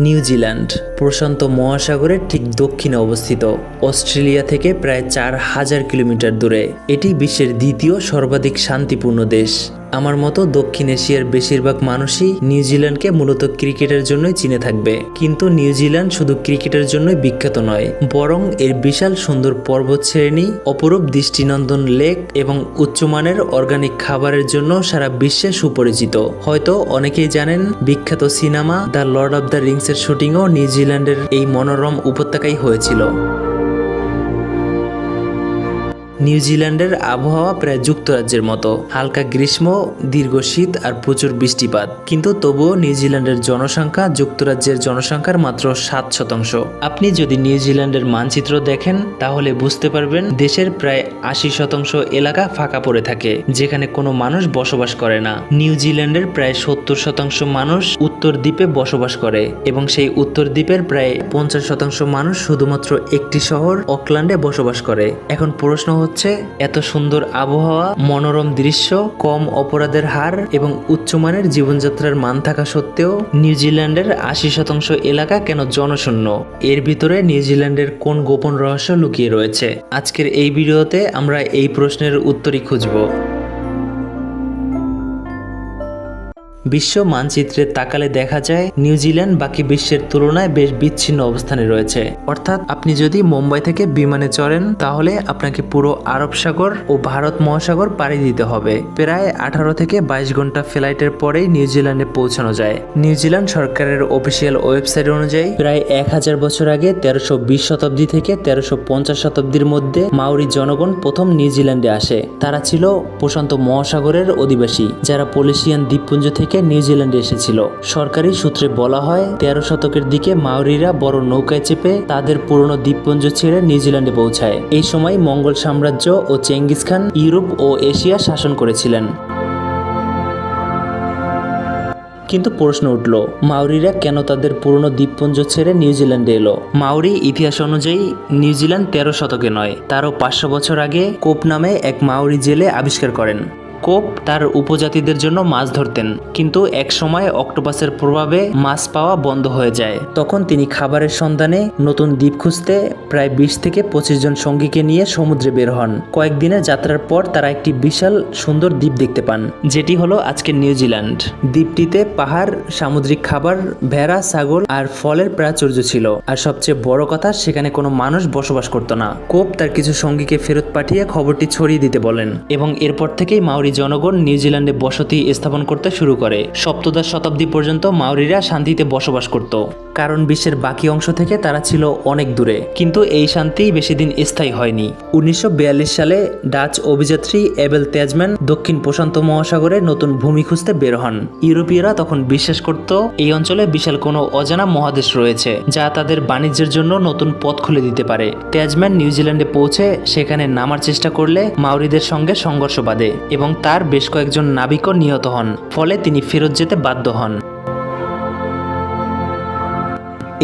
New Zealand প্রশান্ত মহাসাগরের ঠিক দক্ষিণে অবস্থিত, অস্ট্রেলিয়া থেকে প্রায় 4000 কিলোমিটার দূরে। এটি বিশ্বের দ্বিতীয় সর্বাধিক শান্তিপূর্ণ দেশ। আমার মতো দক্ষিণ এশিয়ার বেশিরভাগ মানুষই নিউজিল্যান্ডকে মূলত ক্রিকেটের জন্যই চিনে থাকবে, কিন্তু নিউজিল্যান্ড শুধু ক্রিকেটের জন্যই বিখ্যাত নয়, বরং এর বিশাল সুন্দর পর্বত শ্রেণী, অপরূপ দৃষ্টিনন্দন লেক এবং উচ্চমানের অর্গানিক খাবারের জন্য সারা বিশ্বে সুপরিচিত। হয়তো অনেকেই জানেন, বিখ্যাত cinema the Lord of the রিংসের শুটিংও নিউজিল্যান্ডের এই মনোরম উপত্যকায় হয়েছিল। নিউজিল্যান্ডের আবহাওয়া প্রায় যুক্তরাজ্যের মতো, হালকা গ্রীষ্ম, দীর্ঘ শীত আর প্রচুর বৃষ্টিপাত, কিন্তু তবুও নিউজিল্যান্ডের জনসংখ্যা যুক্তরাজ্যের জনসংখ্যার মাত্র 7%। আপনি যদি নিউজিল্যান্ডের মানচিত্র দেখেন তাহলে বুঝতে পারবেন দেশের প্রায় 80% এলাকা ফাঁকা পড়ে থাকে, যেখানে কোনো মানুষ বসবাস করে না। নিউজিল্যান্ডের প্রায় 70% মানুষ উত্তর দ্বীপে বসবাস করে এবং সেই উত্তর দ্বীপের প্রায় 50% মানুষ শুধুমাত্র একটি শহর অকল্যান্ডে বসবাস করে। এখন প্রশ্ন হচ্ছে, এত সুন্দর আবহাওয়া, মনোরম দৃশ্য, কম অপরাধের হার এবং উচ্চমানের জীবনযাত্রার মান থাকা সত্ত্বেও নিউজিল্যান্ডের 80% এলাকা কেন জনশূন্য? এর ভিতরে নিউজিল্যান্ডের কোন গোপন রহস্য লুকিয়ে রয়েছে? আজকের এই ভিডিওতে আমরা এই প্রশ্নের উত্তরই খুঁজব। বিশ্ব মানচিত্রে তাকালে দেখা যায় নিউজিল্যান্ড বাকি বিশ্বের তুলনায় বেশ বিচ্ছিন্ন অবস্থানে রয়েছে। অর্থাৎ আপনি যদি মুম্বাই থেকে বিমানে চড়েন তাহলে আপনাকে পুরো আরব সাগর ও ভারত মহাসাগর পাড়ি দিতে হবে। প্রায় 18 থেকে 22 ঘন্টা ফ্লাইটের পরেই নিউজিল্যান্ডে পৌঁছানো যায়। নিউজিল্যান্ড সরকারের অফিসিয়াল ওয়েবসাইট অনুযায়ী প্রায় 1000 বছর আগে 1320 শতাব্দী থেকে 1350 শতাব্দীর মধ্যে মাওরি জনগণ প্রথম নিউজিল্যান্ডে আসে। তারা ছিল প্রশান্ত মহাসাগরের অধিবাসী, যারা পলিনেশিয়ান দ্বীপপুঞ্জ থেকে নিউজিল্যান্ডে এসেছিল। সরকারি সূত্রে বলা হয় 13 শতকের দিকে মাওরিরা বড় নৌকায় চেপে তাদের পুরনো দ্বীপপুঞ্জ ছেড়ে নিউজিল্যান্ডে পৌঁছায়। এই সময় মঙ্গল সাম্রাজ্য ও চেঙ্গিস খান ইউরোপ ও এশিয়া শাসন করেছিলেন। কিন্তু প্রশ্ন উঠল, মাওরিরা কেন তাদের পুরনো দ্বীপপুঞ্জ ছেড়ে নিউজিল্যান্ডে এলো? মাওরি ইতিহাস অনুযায়ী নিউজিল্যান্ড 13 শতকে নয়, তারও 500 বছর আগে কোপ নামে এক মাওরি জেলে আবিষ্কার করেন। কোপ তার উপজাতিদের জন্য মাছ ধরতেন, কিন্তু এক সময় অক্টোপাসের প্রভাবে মাছ পাওয়া বন্ধ হয়ে যায়। তখন তিনি খাবারের সন্ধানে নতুন দ্বীপ খুঁজতে প্রায় 20 থেকে 25 জন সঙ্গীকে নিয়ে সমুদ্রে বের হন। কয়েকদিনের যাত্রার পর তারা একটি বিশাল সুন্দর দ্বীপ দেখতে পান, যেটি হলো আজকের নিউজিল্যান্ড। দ্বীপটিতে পাহাড়, সামুদ্রিক খাবার, ভেড়া, ছাগল আর ফলের প্রাচুর্য ছিল। আর সবচেয়ে বড় কথা, সেখানে কোনো মানুষ বসবাস করত না। কোপ তার কিছু সঙ্গীকে ফেরত পাঠিয়ে খবরটি ছড়িয়ে দিতে বলেন এবং এরপর থেকেই মাওরি জনগণ নিউজিল্যান্ডে বসতি স্থাপন করতে শুরু করে। সপ্তদশ শতাব্দী পর্যন্ত মাওরিরা শান্তিতে বসবাস করত, কারণ বিশ্বের বাকি অংশ থেকে তারা ছিল অনেক দূরে। কিন্তু এই শান্তি বেশি দিন স্থায়ী হয়নি। 1942 সালে ডাচ অভিযাত্রী এবেল তেজম্যান দক্ষিণ প্রশান্ত মহাসাগরে নতুন ভূমি খুঁজতে বের হন। ইউরোপীয়রা তখন বিশ্বাস করত এই অঞ্চলে বিশাল কোনো অজানা মহাদেশ রয়েছে, যা তাদের বাণিজ্যের জন্য নতুন পথ খুলে দিতে পারে। তেজম্যান নিউজিল্যান্ডে পৌঁছে সেখানে নামার চেষ্টা করলে মাওরিদের সঙ্গে সংঘর্ষ বাধে এবং তার বেশ কয়েকজন নাবিকও নিহত হন, ফলে তিনি ফেরত যেতে বাধ্য হন।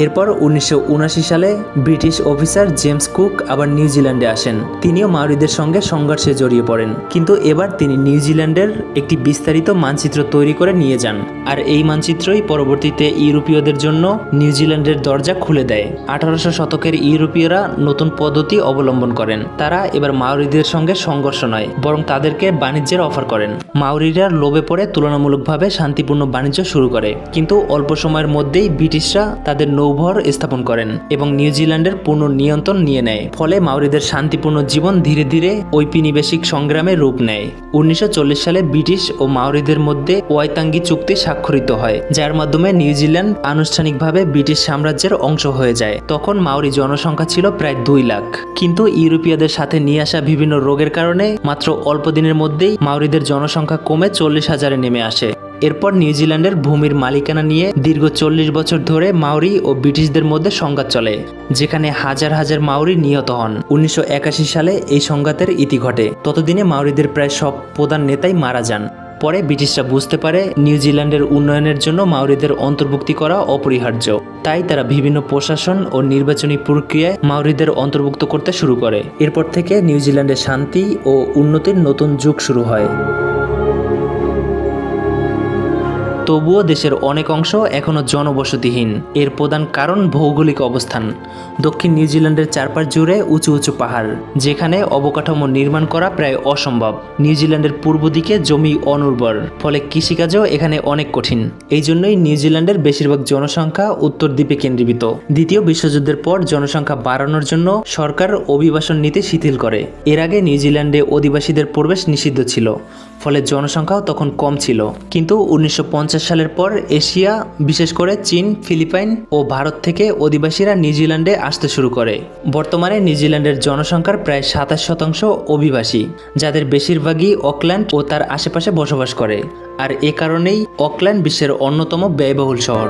এরপর 1979 সালে ব্রিটিশ অফিসার জেমস কুক আবার নিউজিল্যান্ডে আসেন। তিনিও মাওরিদের সঙ্গে সংঘর্ষে জড়িয়ে পড়েন, কিন্তু এবার তিনি নিউজিল্যান্ডের একটি বিস্তারিত মানচিত্র তৈরি করে নিয়ে যান। আর এই মানচিত্রই পরবর্তীতে ইউরোপীয়দের জন্য নিউজিল্যান্ডের দরজা খুলে দেয়। 1800 শতকের ইউরোপীয়রা নতুন পদ্ধতি অবলম্বন করেন। তারা এবার মাওরিদের সঙ্গে সংঘর্ষ নয়, বরং তাদেরকে বাণিজ্যের অফার করেন। মাওরিরা লোভে পড়ে তুলনামূলকভাবে শান্তিপূর্ণ বাণিজ্য শুরু করে, কিন্তু অল্প সময়ের মধ্যেই ব্রিটিশরা তাদের নৌবহর স্থাপন করেন এবং নিউজিল্যান্ডের পূর্ণ নিয়ন্ত্রণ নিয়ে নেয়। ফলে মাওরিদের শান্তিপূর্ণ জীবন ধীরে ধীরে ঔপনিবেশিক সংগ্রামে রূপ নেয়। 1940 সালে ব্রিটিশ ও মাওরিদের মধ্যে ওয়াইতাঙ্গি চুক্তি স্বাক্ষরিত হয়, যার মাধ্যমে নিউজিল্যান্ড আনুষ্ঠানিকভাবে ব্রিটিশ সাম্রাজ্যের অংশ হয়ে যায়। তখন মাওরি জনসংখ্যা ছিল প্রায় 2 লাখ, কিন্তু ইউরোপীয়দের সাথে নিয়ে আসা বিভিন্ন রোগের কারণে মাত্র অল্প দিনের মধ্যেই মাওরিদের জনসংখ্যা কমে 40,000-এ নেমে আসে। এরপর নিউজিল্যান্ডের ভূমির মালিকানা নিয়ে দীর্ঘ 40 বছর ধরে মাওরি ও ব্রিটিশদের মধ্যে সংঘাত চলে, যেখানে হাজার হাজার মাওরি নিহত হন। 1981 সালে এই সংঘাতের ইতি ঘটে। ততদিনে মাওরিদের প্রায় সব প্রধান নেতাই মারা যান। পরে ব্রিটিশরা বুঝতে পারে নিউজিল্যান্ডের উন্নয়নের জন্য মাওরিদের অন্তর্ভুক্তি করা অপরিহার্য। তাই তারা বিভিন্ন প্রশাসন ও নির্বাচনী প্রক্রিয়ায় মাওরিদের অন্তর্ভুক্ত করতে শুরু করে। এরপর থেকে নিউজিল্যান্ডে শান্তি ও উন্নতির নতুন যুগ শুরু হয়। তবুও দেশের অনেক অংশ এখনও জনবসতিহীন। এর প্রধান কারণ ভৌগোলিক অবস্থান। দক্ষিণ নিউজিল্যান্ডের চারপাশ জুড়ে উঁচু উঁচু পাহাড়, যেখানে অবকাঠামো নির্মাণ করা প্রায় অসম্ভব। নিউজিল্যান্ডের পূর্ব দিকে জমি অনুর্বর, ফলে কৃষিকাজও এখানে অনেক কঠিন। এই জন্যই নিউজিল্যান্ডের বেশিরভাগ জনসংখ্যা উত্তর দ্বীপে কেন্দ্রীভূত। দ্বিতীয় বিশ্বযুদ্ধের পর জনসংখ্যা বাড়ানোর জন্য সরকার অভিবাসন নীতি শিথিল করে। এর আগে নিউজিল্যান্ডে অধিবাসীদের প্রবেশ নিষিদ্ধ ছিল, ফলে জনসংখ্যাও তখন কম ছিল। কিন্তু 1950 সালের পর এশিয়া, বিশেষ করে চীন, ফিলিপাইন ও ভারত থেকে অধিবাসীরা নিউজিল্যান্ডে আসতে শুরু করে। বর্তমানে নিউজিল্যান্ডের জনসংখ্যার প্রায় 27% অভিবাসী, যাদের বেশিরভাগই অকল্যান্ড ও তার আশেপাশে বসবাস করে। আর এ কারণেই অকল্যান্ড বিশ্বের অন্যতম ব্যয়বহুল শহর।